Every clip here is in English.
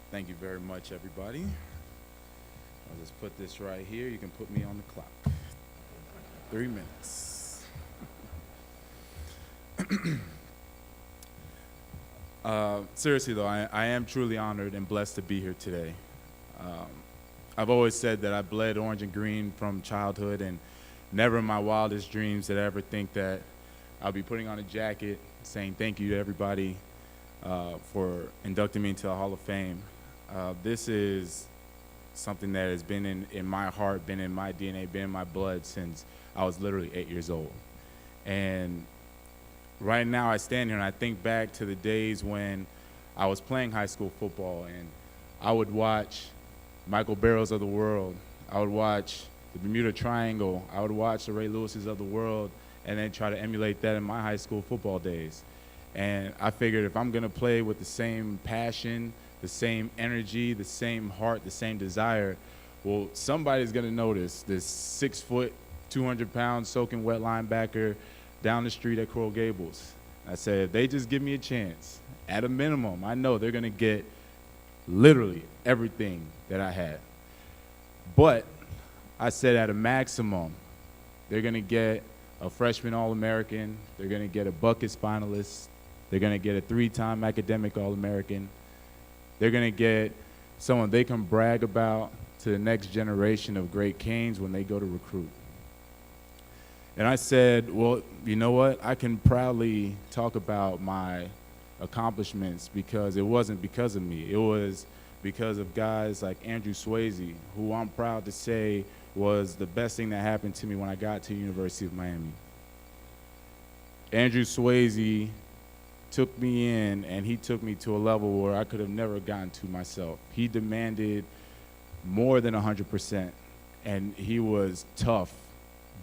Thank you very much, everybody. I'll just put this right here. You can put me on the clock. 3 minutes. Seriously, though, I am truly honored and blessed to be here today. Um, I've always said that I bled orange and green from childhood, and never in my wildest dreams did I ever think that I'll be putting on a jacket saying thank you to everybody for inducting me into the Hall of Fame. This is something that has been in my heart, been in my DNA, been in my blood since I was literally 8 years old. And right now I stand here and I think back to the days when I was playing high school football and I would watch Michael Barrows of the world. I would watch the Bermuda Triangle. I would watch the Ray Lewises of the world and then try to emulate that in my high school football days. And I figured if I'm gonna play with the same passion, the same energy, the same heart, the same desire, well, somebody's gonna notice this 6 foot, 200 pound soaking wet linebacker down the street at Coral Gables. I said, if they just give me a chance, at a minimum, I know they're gonna get literally everything that I had. But I said at a maximum, they're gonna get a freshman All-American, they're gonna get a Buckets finalist, they're gonna get a 3-time academic All-American, they're gonna get someone they can brag about to the next generation of great Canes when they go to recruit. And I said, well, you know what? I can proudly talk about my accomplishments because it wasn't because of me. It was because of guys like Andrew Swayze, who I'm proud to say was the best thing that happened to me when I got to the University of Miami. Andrew Swayze took me in and he took me to a level where I could have never gotten to myself. He demanded more than 100%, and he was tough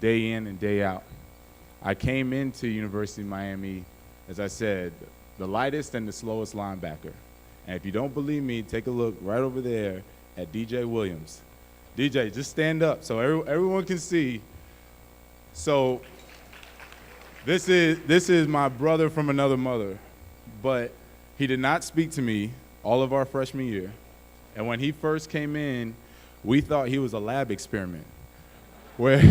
day in and day out. I came into University of Miami, as I said, the lightest and the slowest linebacker. And if you don't believe me, take a look right over there at DJ Williams. DJ, just stand up so everyone can see. So this is my brother from another mother, but he did not speak to me all of our freshman year. And when he first came in, we thought he was a lab experiment where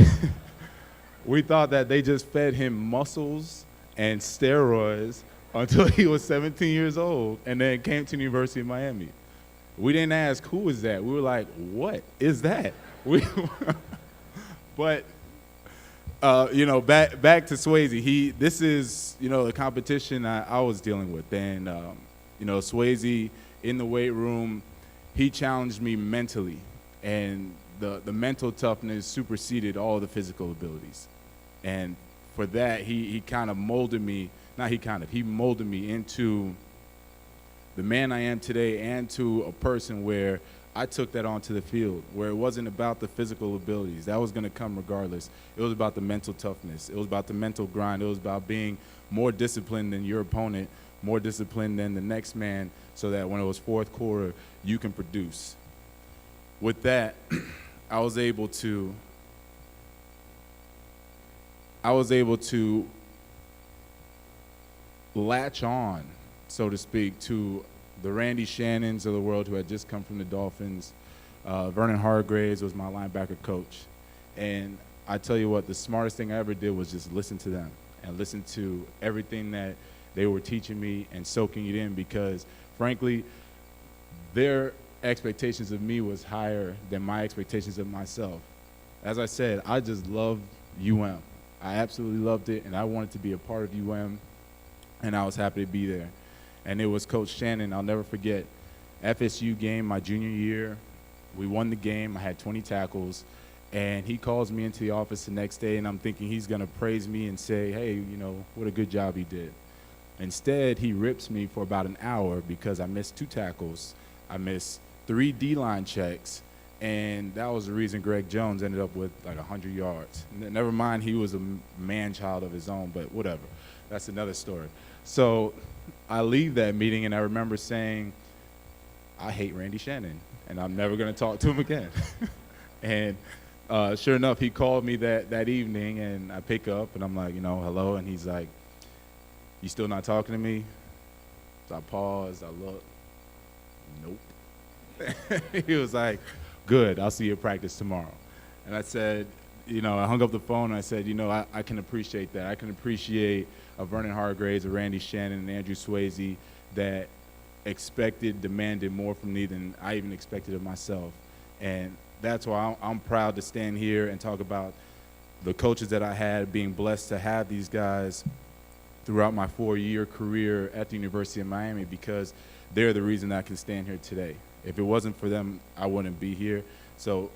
we thought that they just fed him muscles and steroids until he was 17 years old and then came to the University of Miami. We didn't ask, who is that? We were like, what is that? But back to Swayze. This is, the competition I was dealing with. And, Swayze in the weight room, he challenged me mentally. And the mental toughness superseded all the physical abilities. And for that, he kind of molded me, he molded me into the man I am today and to a person where I took that onto the field, where it wasn't about the physical abilities. That was going to come regardless. It was about the mental toughness. It was about the mental grind. It was about being more disciplined than your opponent, more disciplined than the next man, so that when it was fourth quarter, you can produce. With that, I was able to latch on, so to speak, to the Randy Shannons of the world who had just come from the Dolphins. Vernon Hargraves was my linebacker coach. And I tell you what, the smartest thing I ever did was just listen to them and listen to everything that they were teaching me and soaking it in, because frankly, their expectations of me was higher than my expectations of myself. As I said, I just loved UM. I absolutely loved it, and I wanted to be a part of UM, and I was happy to be there. And it was Coach Shannon, I'll never forget, FSU game my junior year. We won the game, I had 20 tackles, and he calls me into the office the next day, and I'm thinking he's gonna praise me and say, hey, what a good job he did. Instead, he rips me for about an hour because I missed 2 tackles, I missed 3 D-line checks, and that was the reason Greg Jones ended up with like 100 yards. Never mind, he was a man-child of his own, but whatever. That's another story. So I leave that meeting, and I remember saying, I hate Randy Shannon, and I'm never going to talk to him again. And sure enough, he called me that evening, and I pick up, and I'm like, hello, and he's like, you still not talking to me? So I pause, I look, nope. He was like, good, I'll see you at practice tomorrow. And I said, I hung up the phone and I said, I can appreciate that. I can appreciate a Vernon Hargraves, a Randy Shannon, and Andrew Swayze that demanded more from me than I even expected of myself. And that's why I'm proud to stand here and talk about the coaches that I had, being blessed to have these guys throughout my 4-year career at the University of Miami, because they're the reason I can stand here today. If it wasn't for them, I wouldn't be here. So,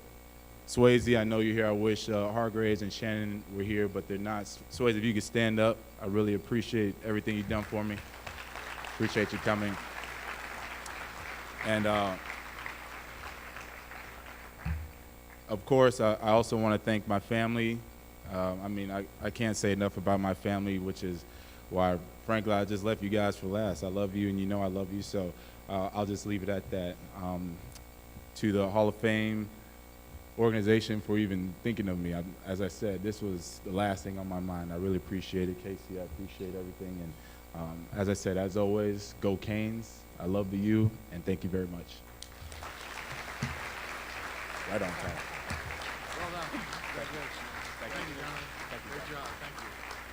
Swayze, I know you're here. I wish Hargraves and Shannon were here, but they're not. Swayze, if you could stand up, I really appreciate everything you've done for me. Appreciate you coming. And of course, I also want to thank my family. I can't say enough about my family, which is why, frankly, I just left you guys for last. I love you, and you know I love you, so I'll just leave it at that. To the Hall of Fame organization for even thinking of me. As I said, this was the last thing on my mind. I really appreciate it, Casey. I appreciate everything. And as I said, as always, go Canes. I love the U, and thank you very much. Right on time. Well done. Congratulations. Thank you, John. Great job. Thank you.